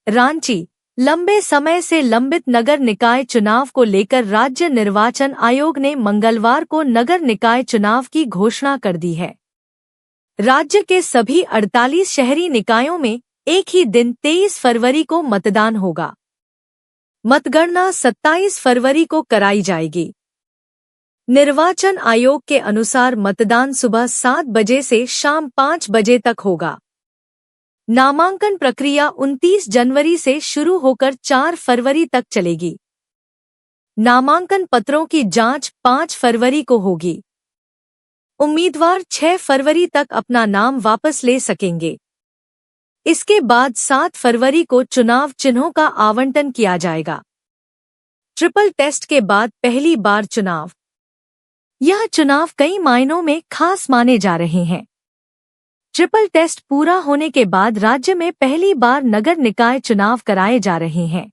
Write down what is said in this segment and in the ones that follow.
रांची। लंबे समय से लंबित नगर निकाय चुनाव को लेकर राज्य निर्वाचन आयोग ने मंगलवार को नगर निकाय चुनाव की घोषणा कर दी है। राज्य के सभी 48 शहरी निकायों में एक ही दिन 23 फरवरी को मतदान होगा। मतगणना 27 फरवरी को कराई जाएगी। निर्वाचन आयोग के अनुसार मतदान सुबह 7 बजे से शाम 5 बजे तक होगा। नामांकन प्रक्रिया 29 जनवरी से शुरू होकर 4 फरवरी तक चलेगी। नामांकन पत्रों की जांच 5 फरवरी को होगी। उम्मीदवार 6 फरवरी तक अपना नाम वापस ले सकेंगे। इसके बाद 7 फरवरी को चुनाव चिन्हों का आवंटन किया जाएगा। ट्रिपल टेस्ट के बाद पहली बार चुनाव। यह चुनाव कई मायनों में खास माने जा रहे हैं। ट्रिपल टेस्ट पूरा होने के बाद राज्य में पहली बार नगर निकाय चुनाव कराए जा रहे हैं।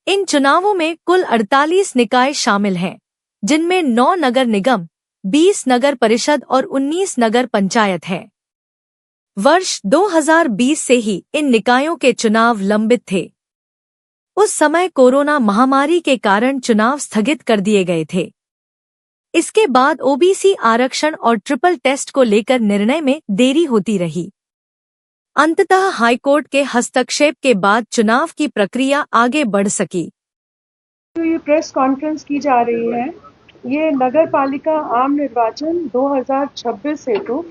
इन चुनावों में कुल 48 निकाय शामिल हैं, जिनमें 9 नगर निगम, 20 नगर परिषद और 19 नगर पंचायत हैं। वर्ष 2020 से ही इन निकायों के चुनाव लंबित थे। उस समय कोरोना महामारी के कारण चुनाव स्थगित कर दिए गए थे। इसके बाद ओबीसी आरक्षण और ट्रिपल टेस्ट को लेकर निर्णय में देरी होती रही। अंततः हाईकोर्ट के हस्तक्षेप के बाद चुनाव की प्रक्रिया आगे बढ़ सकी। तो ये प्रेस कॉन्फ्रेंस की जा रही है, ये नगर पालिका आम निर्वाचन 2026 हेतु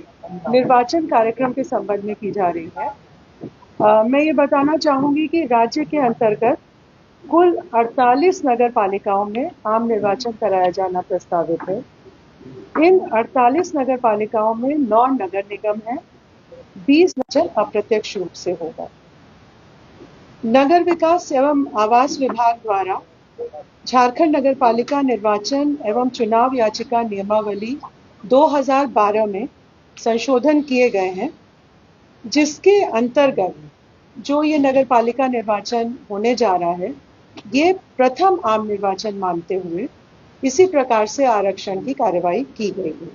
निर्वाचन कार्यक्रम के संबंध में की जा रही है। मैं ये बताना चाहूँगी कि राज्य के अंतर्गत कुल 48 नगर पालिकाओं में आम निर्वाचन कराया जाना प्रस्तावित है। इन 48 नगर पालिकाओं में 9 नगर निगम हैं, 20 निर्वाचन अप्रत्यक्ष रूप से होगा। नगर विकास एवं आवास विभाग द्वारा झारखंड नगर पालिका निर्वाचन एवं चुनाव याचिका नियमावली 2012 में संशोधन किए गए हैं, जिसके अंतर्गत जो ये नगर पालिका निर्वाचन होने जा रहा है, ये प्रथम आम निर्वाचन मानते हुए इसी प्रकार से आरक्षण की कार्रवाई की गई है।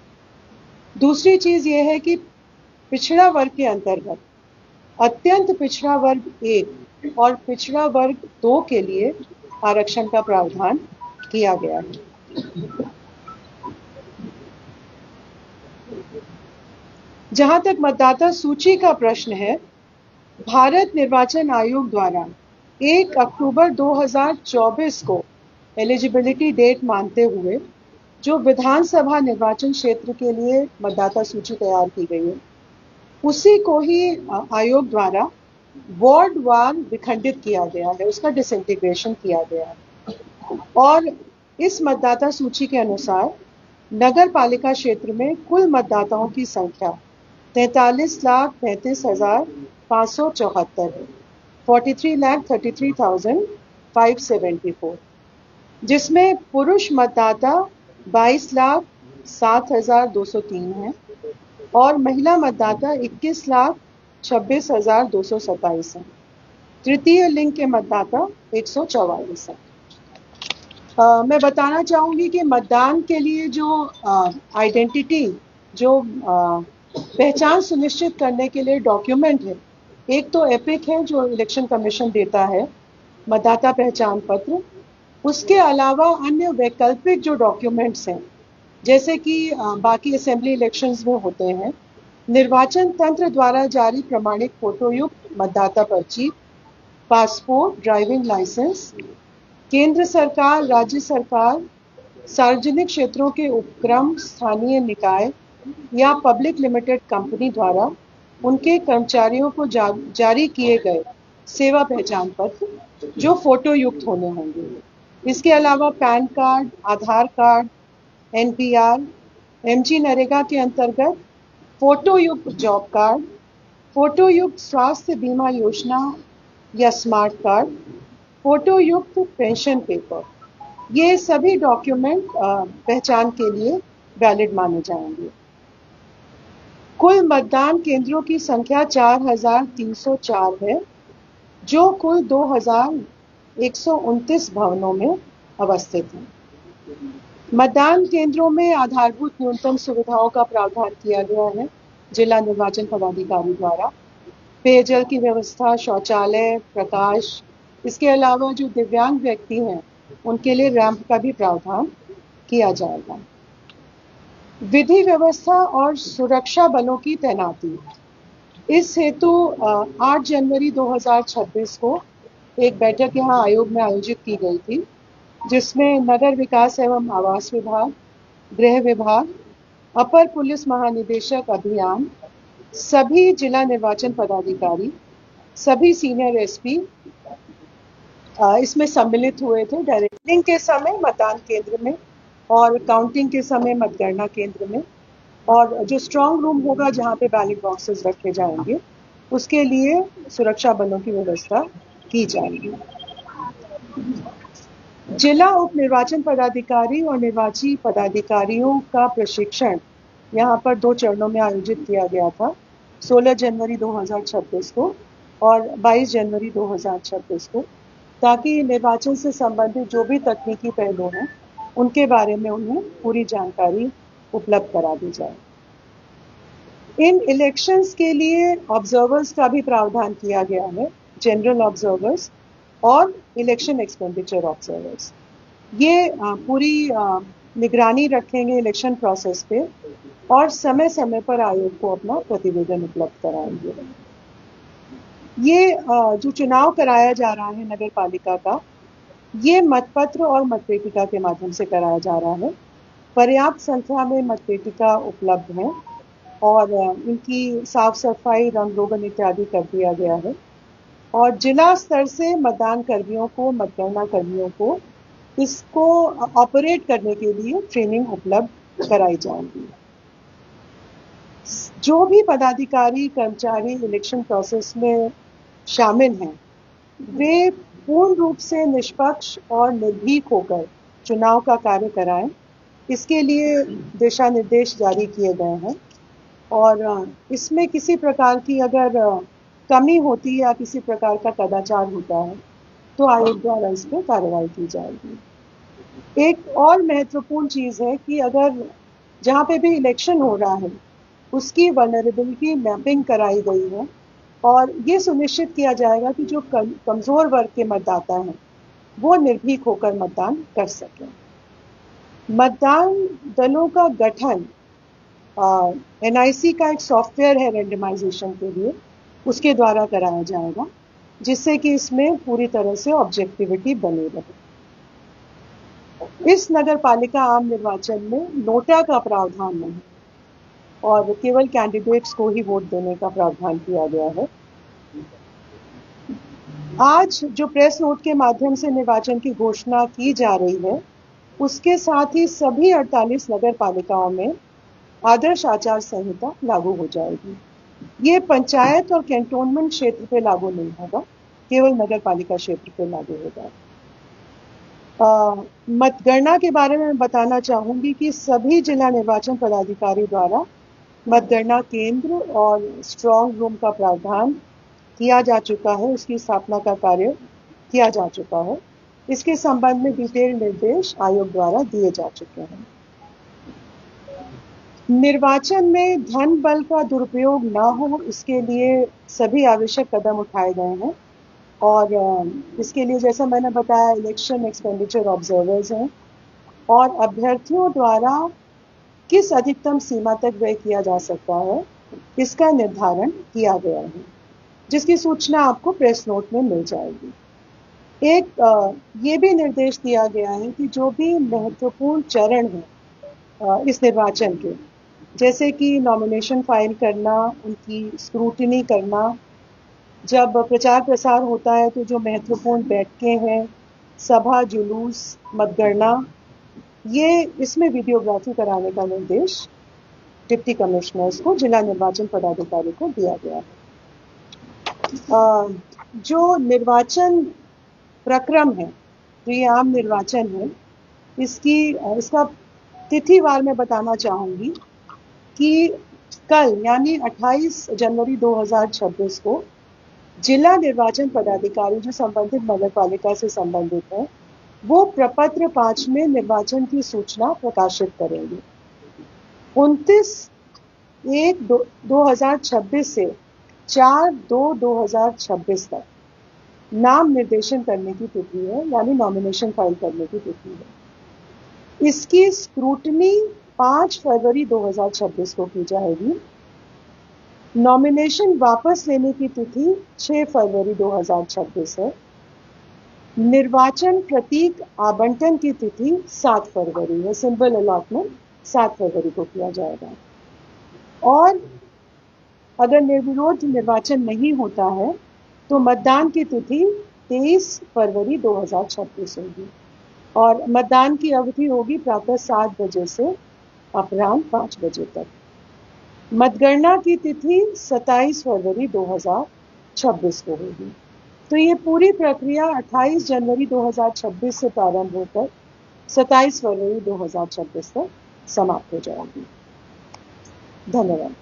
दूसरी चीज ये है कि पिछड़ा वर्ग के अंतर्गत अत्यंत पिछड़ा वर्ग 1 और पिछड़ा वर्ग 2 के लिए आरक्षण का प्रावधान किया गया है। जहां तक मतदाता सूची का प्रश्न है, भारत निर्वाचन आयोग द्वारा 1 अक्टूबर 2024 को एलिजिबिलिटी डेट मानते हुए जो विधानसभा निर्वाचन क्षेत्र के लिए मतदाता सूची तैयार की गई है, उसी को ही आयोग द्वारा वार्ड वार विखंडित किया गया है, उसका डिसइंटीग्रेशन किया गया है। और इस मतदाता सूची के अनुसार नगर पालिका क्षेत्र में कुल मतदाताओं की संख्या 43,33,574 है, 43,33,574, जिसमें पुरुष मतदाता 22,07,203 हैं और महिला मतदाता 21,26,227 हैं। तृतीय लिंग के मतदाता 144 हैं। मैं बताना चाहूँगी कि मतदान के लिए जो आइडेंटिटी, जो पहचान सुनिश्चित करने के लिए डॉक्यूमेंट है, एक तो एपिक है जो इलेक्शन कमीशन देता है, मतदाता पहचान पत्र। उसके अलावा अन्य वैकल्पिक जो डॉक्यूमेंट्स हैं, जैसे कि बाकी असेंबली इलेक्शंस में होते हैं, निर्वाचन तंत्र द्वारा जारी प्रमाणित फोटोयुक्त मतदाता पर्ची, पासपोर्ट, ड्राइविंग लाइसेंस, केंद्र सरकार, राज्य सरकार, सार्वजनिक क्षेत्रों के उपक्रम, स्थानीय निकाय या पब्लिक लिमिटेड कंपनी द्वारा उनके कर्मचारियों को जारी किए गए सेवा पहचान पत्र जो फोटो युक्त होने होंगे। इसके अलावा पैन कार्ड, आधार कार्ड, एनपीआर, एमजी नरेगा के अंतर्गत फोटो युक्त जॉब कार्ड, फोटो युक्त स्वास्थ्य बीमा योजना या स्मार्ट कार्ड, फोटो युक्त पेंशन पेपर, ये सभी डॉक्यूमेंट पहचान के लिए वैलिड माने जाएंगे। कुल मतदान केंद्रों की संख्या 4,304 है, जो कुल 2,129 भवनों में अवस्थित हैं। मतदान केंद्रों में आधारभूत न्यूनतम सुविधाओं का प्रावधान किया गया है जिला निर्वाचन पदाधिकारी द्वारा। पेयजल की व्यवस्था, शौचालय, प्रकाश, इसके अलावा जो दिव्यांग व्यक्ति हैं उनके लिए रैंप का भी प्रावधान किया जाएगा। विधि व्यवस्था और सुरक्षा बलों की तैनाती, इस हेतु 8 जनवरी 2026 को एक बैठक यहाँ आयोग में आयोजित की गई थी, जिसमें नगर विकास एवं आवास विभाग, गृह विभाग, अपर पुलिस महानिदेशक अभियान, सभी जिला निर्वाचन पदाधिकारी, सभी सीनियर एसपी इसमें सम्मिलित हुए थे। डायरेक्टिंग के समय मतदान केंद्र में और काउंटिंग के समय मतगणना केंद्र में, और जो स्ट्रांग रूम होगा जहां पे बैलेट बॉक्सेस रखे जाएंगे उसके लिए सुरक्षा बलों की व्यवस्था की जाएगी। जिला उप निर्वाचन पदाधिकारी और निर्वाची पदाधिकारियों का प्रशिक्षण यहाँ पर 2 चरणों में आयोजित किया गया था, 16 जनवरी 2026 को और 22 जनवरी 2026 को, ताकि निर्वाचन से संबंधित जो भी तकनीकी पहलू हैं उनके बारे में उन्हें पूरी जानकारी उपलब्ध करा दी जाए। इन इलेक्शंस के लिए ऑब्जर्वर्स का भी प्रावधान किया गया है, जनरल ऑब्जर्वर्स और इलेक्शन एक्सपेंडिचर ऑब्जर्वर्स। ये पूरी निगरानी रखेंगे इलेक्शन प्रोसेस पे और समय समय पर आयोग को अपना प्रतिवेदन उपलब्ध कराएंगे। ये जो चुनाव कराया जा रहा है नगर पालिका का, ये मतपत्र और मतपेटिका के माध्यम से कराया जा रहा है। पर्याप्त संख्या में मतपेटिका उपलब्ध हैं और इनकी साफ सफाई, रंग रोगन इत्यादि कर दिया गया है और जिला स्तर से मतदान कर्मियों को, मतगणना कर्मियों को इसको ऑपरेट करने के लिए ट्रेनिंग उपलब्ध कराई जाएगी। जो भी पदाधिकारी, कर्मचारी इलेक्शन प्रोसेस में शामिल हैं, वे पूर्ण रूप से निष्पक्ष और निर्भीक होकर चुनाव का कार्य कराएं। इसके लिए दिशा निर्देश जारी किए गए हैं और इसमें किसी प्रकार की अगर कमी होती है या किसी प्रकार का कदाचार होता है तो आयोग द्वारा इस पर कार्रवाई की जाएगी। एक और महत्वपूर्ण चीज है कि अगर जहां पे भी इलेक्शन हो रहा है उसकी वल्नरेबिलिटी मैपिंग कराई गई है और ये सुनिश्चित किया जाएगा कि जो कमजोर वर्ग के मतदाता हैं वो निर्भीक होकर मतदान कर सकें। मतदान दलों का गठन NIC का एक सॉफ्टवेयर है रेंडमाइजेशन के लिए, उसके द्वारा कराया जाएगा, जिससे कि इसमें पूरी तरह से ऑब्जेक्टिविटी बनी रहे। इस नगर पालिका आम निर्वाचन में नोटा का प्रावधान नहीं और केवल कैंडिडेट्स को ही वोट देने का प्रावधान किया गया है। आज जो प्रेस नोट के माध्यम से निर्वाचन की घोषणा की जा रही है, उसके साथ ही सभी 48 नगर पालिकाओं में आदर्श आचार संहिता लागू हो जाएगी। ये पंचायत और कैंटोनमेंट क्षेत्र पे लागू नहीं होगा, केवल नगर पालिका क्षेत्र पे लागू होगा। मतगणना के बारे में बताना चाहूंगी कि सभी जिला निर्वाचन पदाधिकारी द्वारा मतगणना केंद्र और स्ट्रांग रूम का प्रावधान किया जा चुका है, उसकी स्थापना का कार्य किया जा चुका है। इसके संबंध में डिटेल निर्देश आयोग द्वारा दिए जा चुके हैं। निर्वाचन में धन बल का दुरुपयोग न हो, इसके लिए सभी आवश्यक कदम उठाए गए हैं और इसके लिए जैसा मैंने बताया इलेक्शन एक्सपेंडिचर ऑब्जर्वर्स हैं और अभ्यर्थियों द्वारा किस अधिकतम सीमा तक व्यय किया जा सकता है इसका निर्धारण किया गया है, जिसकी सूचना आपको प्रेस नोट में मिल जाएगी। एक ये भी निर्देश दिया गया है कि जो भी महत्वपूर्ण चरण है इस निर्वाचन के, जैसे कि नॉमिनेशन फाइल करना, उनकी स्क्रूटिनी करना, जब प्रचार प्रसार होता है तो जो महत्वपूर्ण बैठकें हैं, सभा, जुलूस, मतगणना, ये इसमें वीडियोग्राफी कराने का निर्देश डिप्टी कमिश्नर्स को, जिला निर्वाचन पदाधिकारी को दिया गया है। जो निर्वाचन प्रक्रम है, जो ये आम निर्वाचन है, इसका तिथिवार मैं बताना चाहूंगी कि कल यानी 28 जनवरी 2026 को जिला निर्वाचन पदाधिकारी जो संबंधित नगर पालिका से संबंधित है, वो प्रपत्र 5 में निर्वाचन की सूचना प्रकाशित करेंगे। 29/1/2026 से 4/2/2026 तक नाम निर्देशन करने की तिथि है, यानी नॉमिनेशन फाइल करने की तिथि है। इसकी स्क्रूटनी 5 फरवरी 2026 को की जाएगी। नॉमिनेशन वापस लेने की तिथि 6 फरवरी 2026 है। निर्वाचन प्रतीक आवंटन की तिथि 7 फरवरी है। सिंबल अलॉटमेंट 7 फरवरी को किया जाएगा। और अगर निर्विरोध निर्वाचन नहीं होता है तो मतदान की तिथि 23 फरवरी 2026 होगी और मतदान की अवधि होगी प्रातः 7 बजे से अपराह्न 5 बजे तक। मतगणना की तिथि 27 फरवरी 2026 को होगी। तो ये पूरी प्रक्रिया 28 जनवरी 2026 से प्रारंभ होकर 27 फरवरी 2026 तक समाप्त हो जाएगी। धन्यवाद।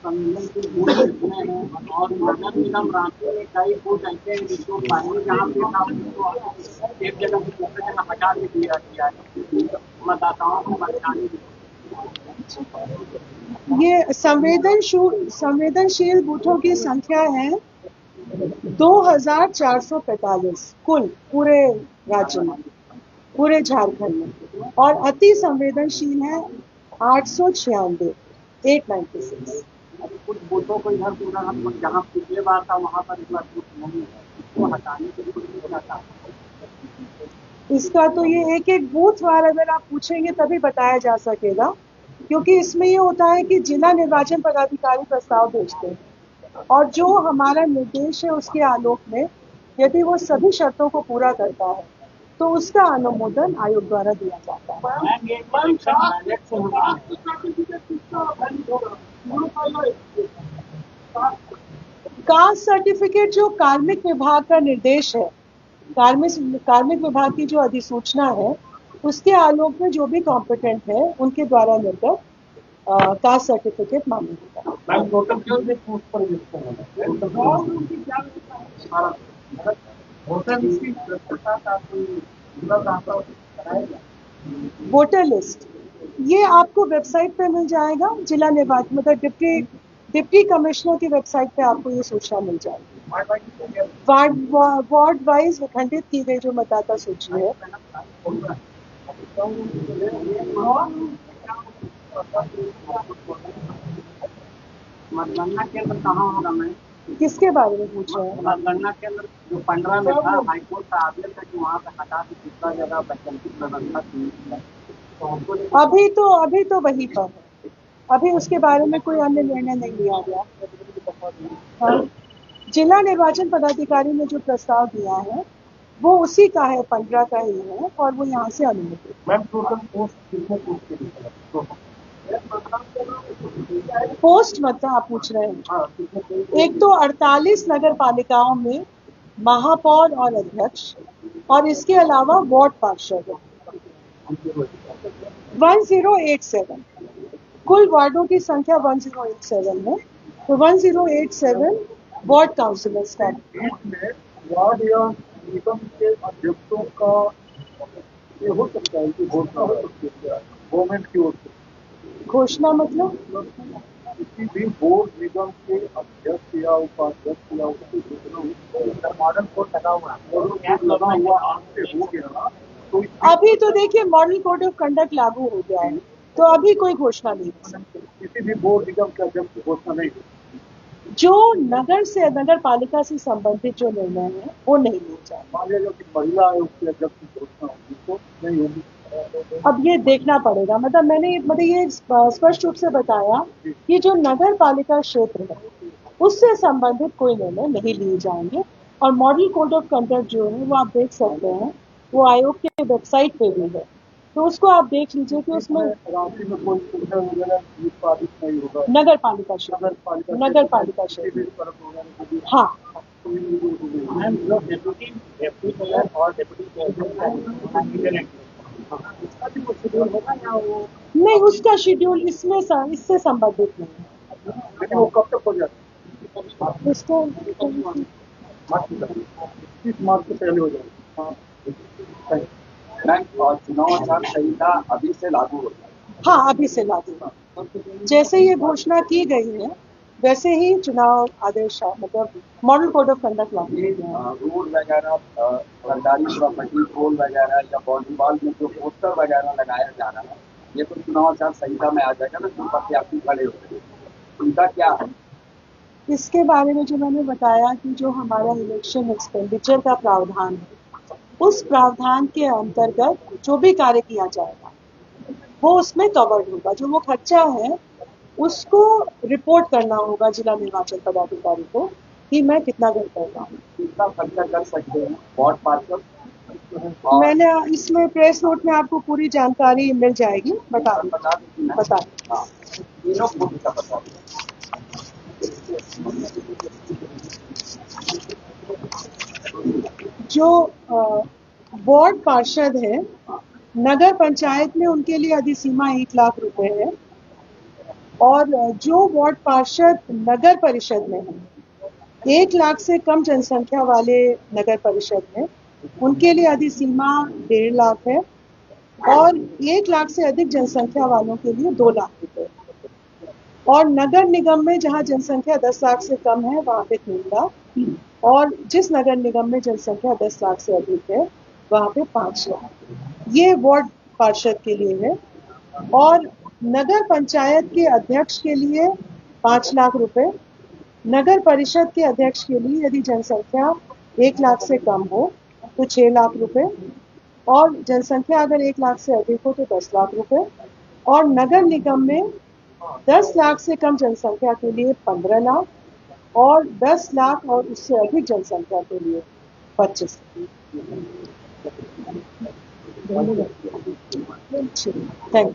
सम्मेलन के बूथ कितने हैं और नगर निगम रांची में कई बूथ ऐसे हैं जिसको पहले जहाँ पे था उनको एक जगह से दूसरी जगह हटा के दिया गया है, मतदाताओं को परेशानी दी। ये संवेदनशील बूथों की संख्या है 2445 कुल पूरे राज्य में, पूरे झारखंड में, और अति संवेदनशील है 896 896। कुछ बूथों को इधर पूरा हम जहाँ पिछले बार था वहाँ पर इस बार बूथ नहीं है, इसको हटाने के लिए कुछ होना था। इसका तो ये एक एक बूथ वार अगर आप पूछेंगे तभी बताया जा सकेगा, क्योंकि इसमें ये होता है कि जिला निर्वाचन पदाधिकारी प्रस्ताव भेजते हैं और जो हमारा निर्देश है उसके आलोक में यदि वो सभी शर्तों को पूरा करता है तो उसका अनुमोदन आयोग द्वारा दिया जाता है। कास्ट सर्टिफिकेट जो कार्मिक विभाग का निर्देश है, कार्मिक विभाग की जो अधिसूचना है उसके आलोक में जो भी कॉम्पिटेंट है उनके द्वारा निर्गत कास्ट सर्टिफिकेट मान्य वोटर लिस्ट ये आपको वेबसाइट पे मिल जाएगा। जिला निर्वाचन मतलब डिप्टी कमिश्नर की वेबसाइट पे आपको ये सूचना मिल जाएगी। वार्ड वाइज विखंडित की गई जो मतदाता सूची है। मतगणना केंद्र कहाँ होगा? मैं किसके बारे में पूछ रहे हैं? मतगणना केंद्र जो 15 में था, हाईकोर्ट का आदेश है कि वहाँ पे हटा के दूसरा जगह वैकल्पिक व्यवस्था की है। अभी तो वही पर है, अभी उसके बारे में कोई अन्य निर्णय नहीं लिया गया। हाँ, जिला निर्वाचन पदाधिकारी ने जो प्रस्ताव दिया है वो उसी का है, 15 का ही है और वो यहाँ से अनुमति। पोस्ट मतलब आप पूछ रहे हैं? एक तो 48 नगर पालिकाओं में महापौर और अध्यक्ष और इसके अलावा वार्ड पार्षद 1087। कुल वार्डों की संख्या 1087 है, तो 1087 वार्ड काउंसिलर्स का। वार्ड या निगम के अध्यक्षों का ये हो सकता है कि घोषणा हो सकती है गवर्नमेंट की ओर से। घोषणा मतलब किसी भी बोर्ड निगम के अध्यक्ष या उपाध्यक्ष या उसकी घोषणा मॉडल कोड लगा हुआ आज से हो गया तो अभी तो देखिए मॉडल कोड ऑफ कंडक्ट लागू हो गया है, तो अभी कोई घोषणा नहीं हो सकती। किसी भी बोर्ड निगम के अध्यक्ष की घोषणा नहीं हो। जो नगर पालिका से संबंधित जो निर्णय है वो नहीं लिया जाए। मान लीजिए कि महिला आयोग के अध्यक्ष की घोषणा होगी तो नहीं होगी। अब ये देखना पड़ेगा। मैंने ये स्पष्ट रूप से बताया कि जो नगर पालिका क्षेत्र है उससे संबंधित कोई निर्णय नहीं लिए जाएंगे और मॉडल कोड ऑफ कंडक्ट जो है वो आप देख सकते हैं, वो आयोग के वेबसाइट पे भी है, तो उसको आप देख लीजिए कि उसमें रांची में कोई सुविधा वगैरह नहीं होगा। नगर पालिका क्षेत्र हाँ। नहीं, उसका शेड्यूल इससे संबंधित नहीं है। लेकिन वो कब तक हो जाता है? उसको 30 मार्च से पहले हो जाएगा। चुनाव आचार संहिता अभी से लागू होता है। हाँ, अभी से लागू। जैसे ये घोषणा की गई है वैसे ही चुनाव आदेश मतलब मॉडल कोड ऑफ कंडक्ट लागू किया है। रोड वगैरह, सरकारी प्रॉपर्टी, पोल वगैरह या वॉलीबॉल में जो पोस्टर वगैरह लगाया जा रहा है, ये तो चुनाव आचार संहिता में आ जाएगा ना, जो प्रत्याशी खड़े होते हैं, उनका क्या है? इसके बारे में जो मैंने बताया कि जो हमारा इलेक्शन एक्सपेंडिचर का प्रावधान है, उस प्रावधान के अंतर्गत जो भी कार्य किया जाएगा वो उसमें कवर्ड होगा। जो वो खर्चा है उसको रिपोर्ट करना होगा जिला निर्वाचन पदाधिकारी को कि मैं कितना कर रहा हूँ। कितना खर्चा कर सकते हैं वार्ड पार्षद? मैंने इसमें प्रेस नोट में आपको पूरी जानकारी मिल जाएगी, बता हाँ, तीनों को का बता दें। जो वार्ड पार्षद है नगर पंचायत में उनके लिए अधिसीमा 1 लाख रुपए है, और जो वार्ड पार्षद नगर परिषद में है 1 लाख से कम जनसंख्या वाले नगर परिषद में उनके लिए अधिसीमा 1.5 लाख है, और 1 लाख से अधिक जनसंख्या वालों के लिए 2 लाख रुपए, और नगर निगम में जहां जनसंख्या 10 लाख से कम है वहां पे 3 लाख, और जिस नगर निगम में जनसंख्या 10 लाख से अधिक है वहां पे 5 लाख। ये वार्ड पार्षद के लिए है। और नगर पंचायत के अध्यक्ष के लिए 5 लाख रुपए, नगर परिषद के अध्यक्ष के लिए यदि जनसंख्या 1 लाख से कम हो तो 6 लाख रुपए, और जनसंख्या अगर 1 लाख से अधिक हो तो 10 लाख रुपए, और नगर निगम में 10 लाख से कम जनसंख्या के लिए 15 लाख, और 10 लाख और उससे अधिक जनसंख्या के लिए 25 लाख। Thank you.